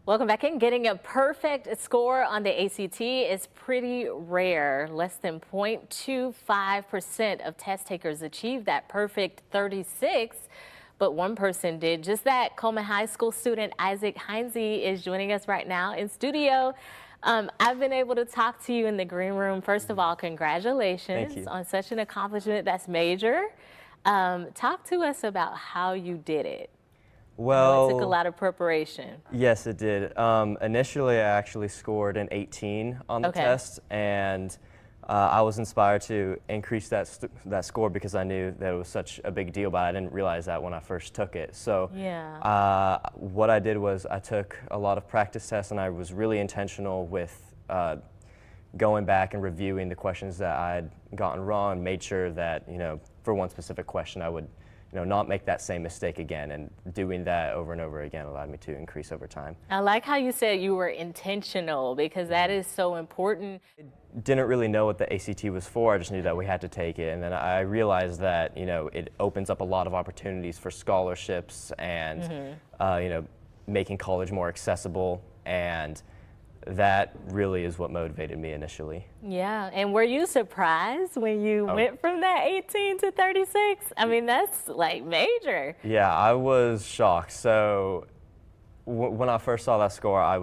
Welcome back in. Getting a perfect score on the ACT is pretty rare. Less than 0.25% of test takers achieve that perfect 36, but one person did just that. Coleman High School student Isaac Heinze is joining us right now in studio. I've been able to talk to you in the green room. First of all, congratulations on such an accomplishment. That's major. Talk to us about how you did it. Well, it took a lot of preparation. Yes, it did. Initially, I actually scored an 18 on the test, and I was inspired to increase that score because I knew that it was such a big deal, but I didn't realize that when I first took it. So what I did was I took a lot of practice tests, and I was really intentional with going back and reviewing the questions that I had gotten wrong, made sure that, for one specific question I would not make that same mistake again, and doing that over and over again allowed me to increase over time. I like how you said you were intentional, because that is so important. Didn't really know what the ACT was for. I just knew that we had to take it, and then I realized that it opens up a lot of opportunities for scholarships and making college more accessible, and that really is what motivated me initially. Yeah, and were you surprised when you went from that 18 to 36? I mean, that's like major. Yeah, I was shocked. So when I first saw that score, I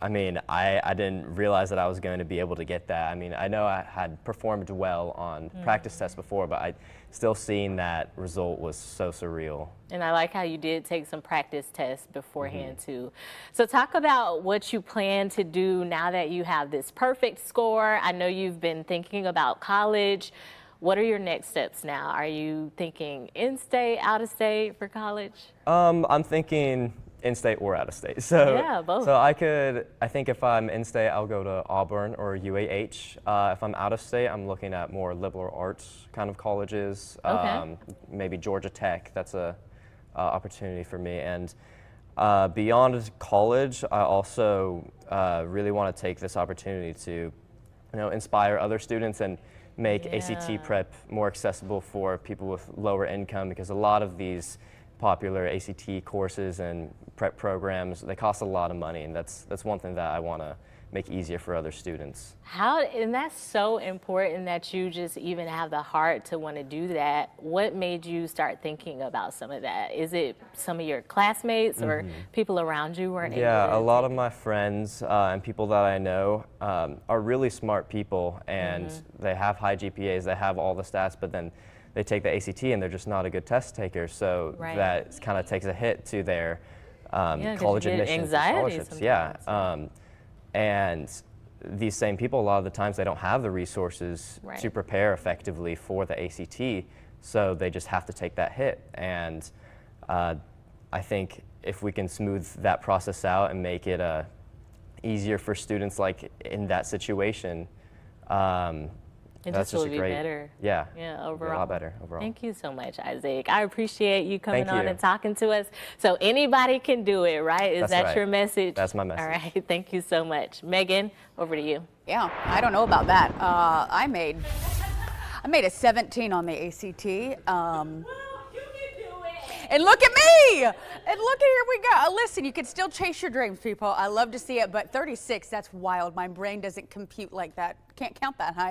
didn't realize that I was going to be able to get that. I mean, I know I had performed well on practice tests before, but still seeing that result was so surreal. And I like how you did take some practice tests beforehand too. So talk about what you plan to do now that you have this perfect score. I know you've been thinking about college. What are your next steps now? Are you thinking in-state, out-of-state for college? I'm thinking in-state or out-of-state. So yeah, both. So I think if I'm in-state, I'll go to Auburn or UAH. If I'm out-of-state, I'm looking at more liberal arts kind of colleges. Maybe Georgia Tech. That's a opportunity for me. And beyond college, I also really want to take this opportunity to, inspire other students and make ACT prep more accessible for people with lower income, because a lot of these popular ACT courses and prep programs, they cost a lot of money, and that's one thing that I want to make easier for other students. And that's so important that you just even have the heart to want to do that. What made you start thinking about some of that? Is it some of your classmates or people around you weren't able to? Yeah, a lot of my friends and people that I know are really smart people, and they have high GPAs, they have all the stats, but then they take the ACT and they're just not a good test taker, so that kind of takes a hit to their college admissions and scholarships. And these same people, a lot of the times, they don't have the resources to prepare effectively for the ACT, so they just have to take that hit. And I think if we can smooth that process out and make it easier for students like in that situation, that's just be better. Yeah, overall. A lot better overall. Thank you so much, Isaac. I appreciate you coming on and talking to us. So anybody can do it, right? Is that your message? That's my message. All right, thank you so much. Megan, over to you. Yeah, I don't know about that. I made a 17 on the ACT. And look at me! And look at here we go. Listen, you can still chase your dreams, people. I love to see it, but 36, that's wild. My brain doesn't compute like that. Can't count that high.